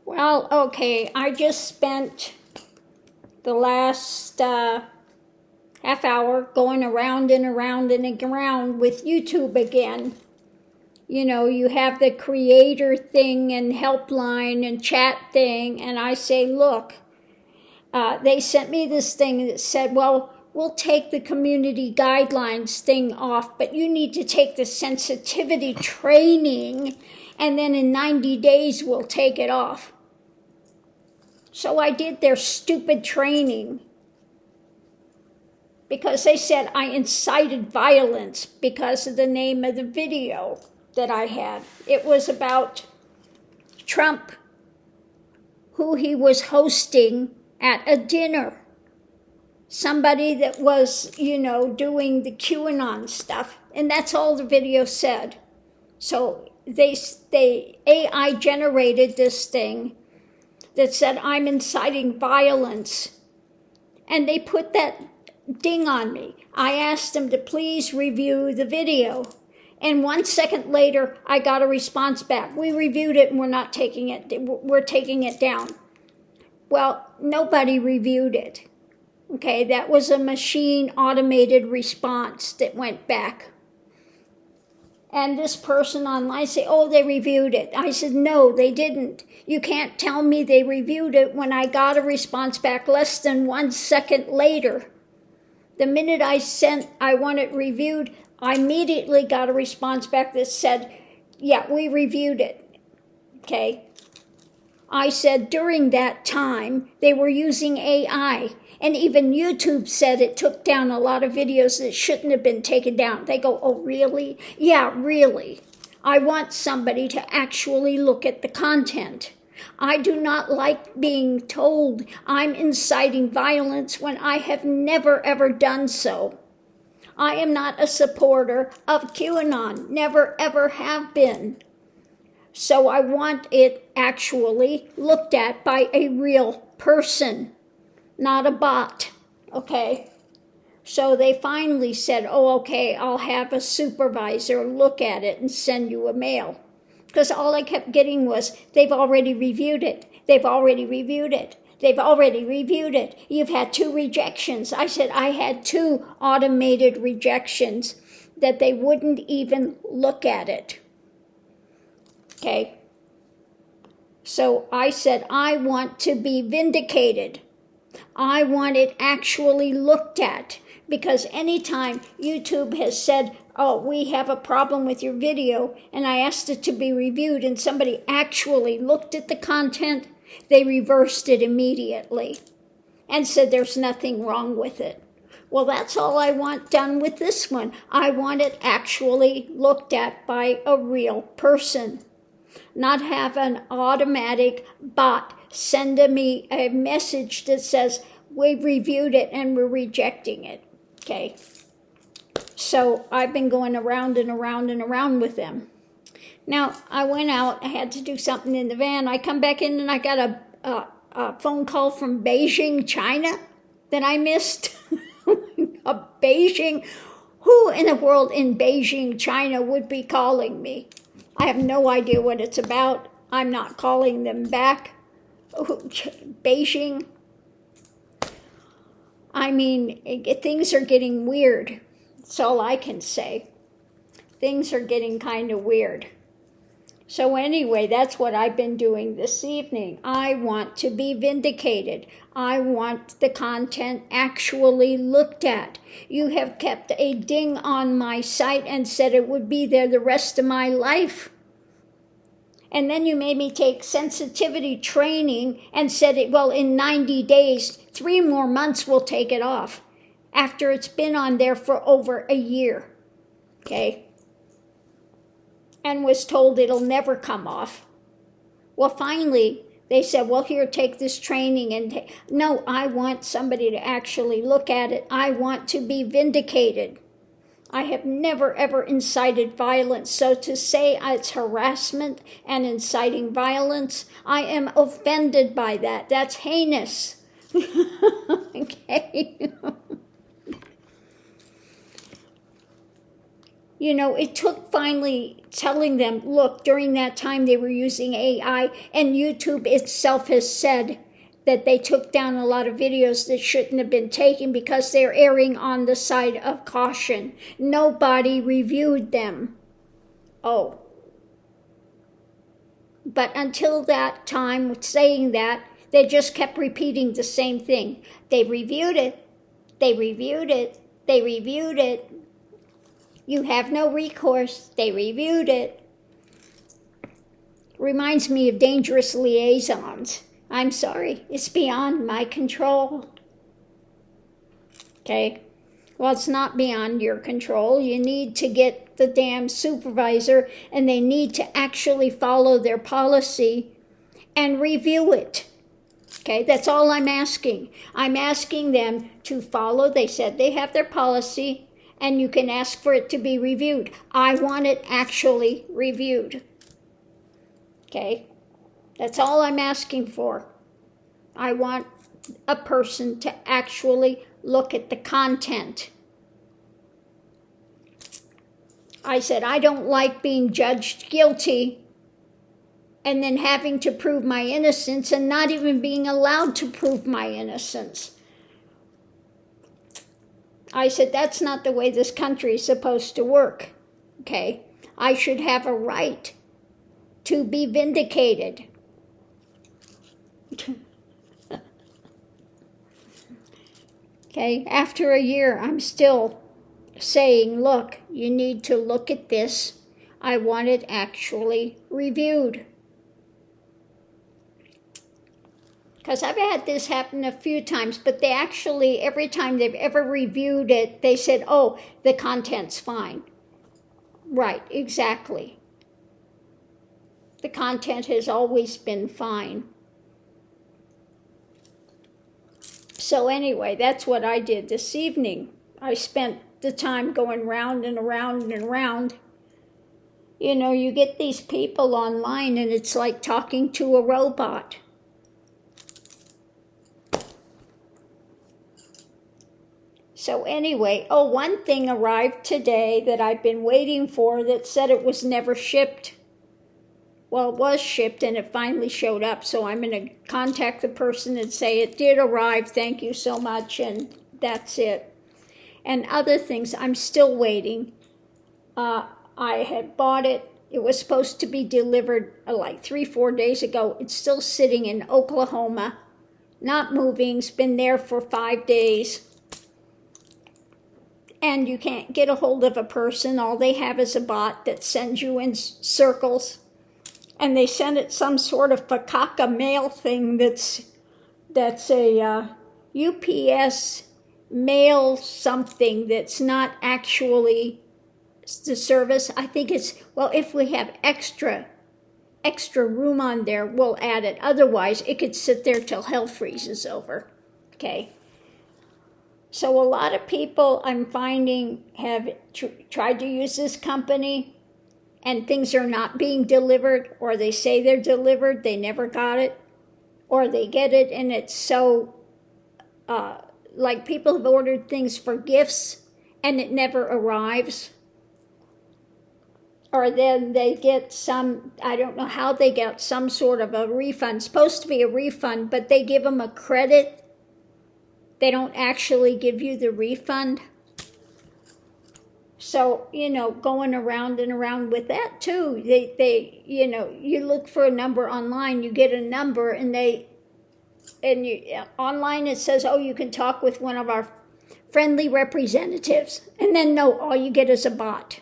Well, okay, I just spent the last half hour going around and around and around with YouTube again. You know, you have the creator thing and helpline and chat thing, and I say, look, they sent me this thing that said, well, we'll take the community guidelines thing off, but you need to take the sensitivity training, and then in 90 days we'll take it off. So I did their stupid training because they said I incited violence because of the name of the video that I had. It was about Trump, who he was hosting at a dinner. Somebody that was, you know, doing the QAnon stuff. And that's all the video said. So they AI generated this thing that said I'm inciting violence. And they put that ding on me. I asked them to please review the video. And 1 second later, I got a response back. We reviewed it and we're taking it down. Well, nobody reviewed it. Okay, that was a machine automated response that went back. And this person online said, oh, they reviewed it. I said, no, they didn't. You can't tell me they reviewed it when I got a response back less than 1 second later. The minute I want it reviewed, I immediately got a response back that said, yeah, we reviewed it. Okay. I said during that time, they were using AI. And even YouTube said it took down a lot of videos that shouldn't have been taken down. They go, oh, really? Yeah, really. I want somebody to actually look at the content. I do not like being told I'm inciting violence when I have never, ever done so. I am not a supporter of QAnon, never, ever have been. So I want it actually looked at by a real person, not a bot, okay? So they finally said, oh, okay, I'll have a supervisor look at it and send you a mail. Because all I kept getting was, they've already reviewed it. They've already reviewed it. They've already reviewed it. You've had 2 rejections. I said I had 2 automated rejections that they wouldn't even look at it. Okay. So I said, I want to be vindicated. I want it actually looked at. Because anytime YouTube has said, oh, we have a problem with your video, and I asked it to be reviewed, and somebody actually looked at the content, they reversed it immediately and said there's nothing wrong with it. Well, that's all I want done with this one. I want it actually looked at by a real person. Not have an automatic bot send me a message that says, we've reviewed it and we're rejecting it. Okay. So I've been going around and around and around with them. Now, I went out, I had to do something in the van. I come back in and I got a phone call from Beijing, China that I missed. A Beijing, who in the world in Beijing, China would be calling me? I have no idea what it's about. I'm not calling them back. Beijing. I mean, things are getting weird. That's all I can say. Things are getting kind of weird. So anyway, that's what I've been doing this evening. I want to be vindicated. I want the content actually looked at. You have kept a ding on my site and said it would be there the rest of my life. And then you made me take sensitivity training and said, well, in 90 days, 3 more months we'll take it off after it's been on there for over a year. Okay? And was told it'll never come off. Well, finally, they said, well, here, take this training. And no, I want somebody to actually look at it. I want to be vindicated. I have never, ever incited violence. So to say it's harassment and inciting violence, I am offended by that. That's heinous. Okay? You know, it took finally telling them, look, during that time they were using AI, and YouTube itself has said that they took down a lot of videos that shouldn't have been taken because they're erring on the side of caution. Nobody reviewed them. Oh. But until that time, saying that, they just kept repeating the same thing. They reviewed it. They reviewed it. They reviewed it. You have no recourse. They reviewed it. Reminds me of dangerous liaisons. I'm sorry, it's beyond my control. Okay? Well, it's not beyond your control. You need to get the damn supervisor, and they need to actually follow their policy and review it. Okay, that's all I'm asking. I'm asking them to follow. They said they have their policy, and you can ask for it to be reviewed. I want it actually reviewed. Okay, that's all I'm asking for. I want a person to actually look at the content. I said, I don't like being judged guilty and then having to prove my innocence and not even being allowed to prove my innocence. I said, that's not the way this country is supposed to work. Okay, I should have a right to be vindicated. Okay, after a year, I'm still saying, look, you need to look at this. I want it actually reviewed. Because I've had this happen a few times, but they actually, every time they've ever reviewed it, they said, oh, the content's fine. Right, exactly. The content has always been fine. So anyway, that's what I did this evening. I spent the time going round and around and around. You know, you get these people online and it's like talking to a robot. So anyway, oh, one thing arrived today that I've been waiting for that said it was never shipped. Well, it was shipped and it finally showed up, so I'm going to contact the person and say it did arrive, thank you so much, and that's it. And other things, I'm still waiting. I had bought it. It was supposed to be delivered like 3-4 days ago. It's still sitting in Oklahoma, not moving. It's been there for 5 days. And you can't get a hold of a person. All they have is a bot that sends you in circles. And they send it some sort of fakaka mail thing that's a UPS mail something that's not actually the service. I think it's, well, if we have extra room on there, we'll add it. Otherwise, it could sit there till hell freezes over. Okay. So a lot of people I'm finding have tried to use this company and things are not being delivered, or they say they're delivered, they never got it, or they get it and it's so, like people have ordered things for gifts and it never arrives. Or then they get some, I don't know how they get some sort of a refund, supposed to be a refund, but they give them a credit. They don't actually give you the refund. So, you know, going around and around with that too. They you know, you look for a number online, you get a number, and online it says, oh, you can talk with one of our friendly representatives. And then no, all you get is a bot.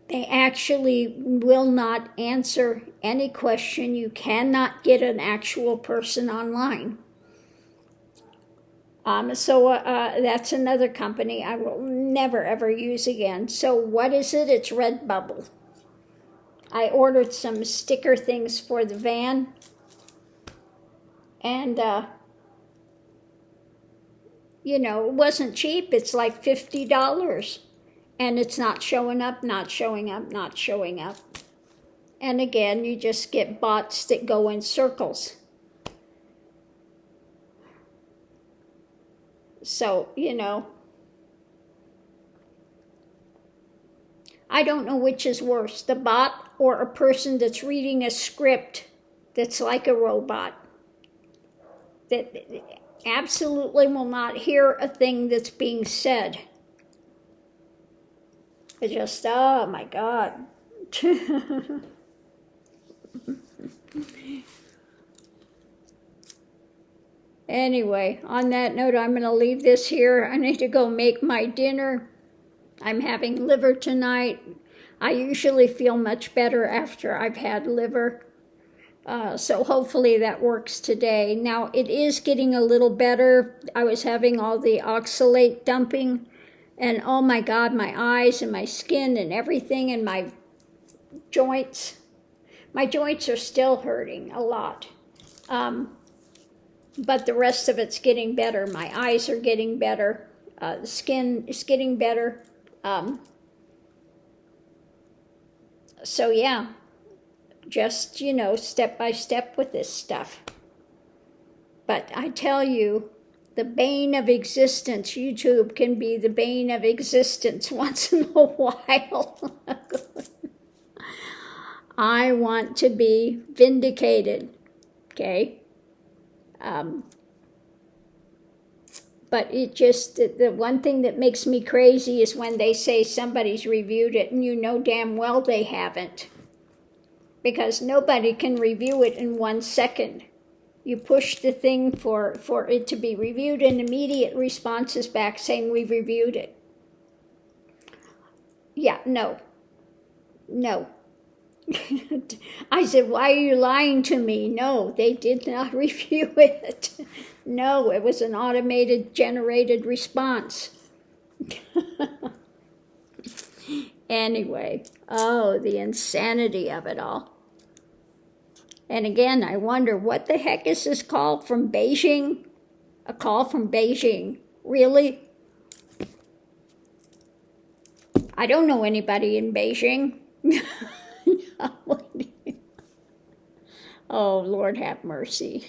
They actually will not answer any question. You cannot get an actual person online. So that's another company I will never, ever use again. So what is it? It's Redbubble. I ordered some sticker things for the van. And, you know, it wasn't cheap. It's like $50. And it's not showing up, not showing up, not showing up. And again, you just get bots that go in circles. So, you know, I don't know which is worse, the bot or a person that's reading a script that's like a robot, that absolutely will not hear a thing that's being said. It just, oh my God. Anyway, on that note, I'm going to leave this here. I need to go make my dinner. I'm having liver tonight. I usually feel much better after I've had liver. So hopefully that works today. Now, it is getting a little better. I was having all the oxalate dumping, and oh my God, my eyes and my skin and everything and my joints. My joints are still hurting a lot. But the rest of it's getting better. My eyes are getting better. The skin is getting better. So yeah, just, step by step with this stuff. But I tell you, the bane of existence, YouTube can be the bane of existence once in a while. I want to be vindicated, okay? But it just, the one thing that makes me crazy is when they say somebody's reviewed it and you know damn well they haven't. Because nobody can review it in 1 second. You push the thing for it to be reviewed and immediate responses back saying we've reviewed it. Yeah, no. I said, why are you lying to me? No, they did not review it. No, it was an automated generated response. Anyway, oh, the insanity of it all. And again, I wonder, what the heck is this call from Beijing? A call from Beijing. Really? I don't know anybody in Beijing. Oh, Lord have mercy.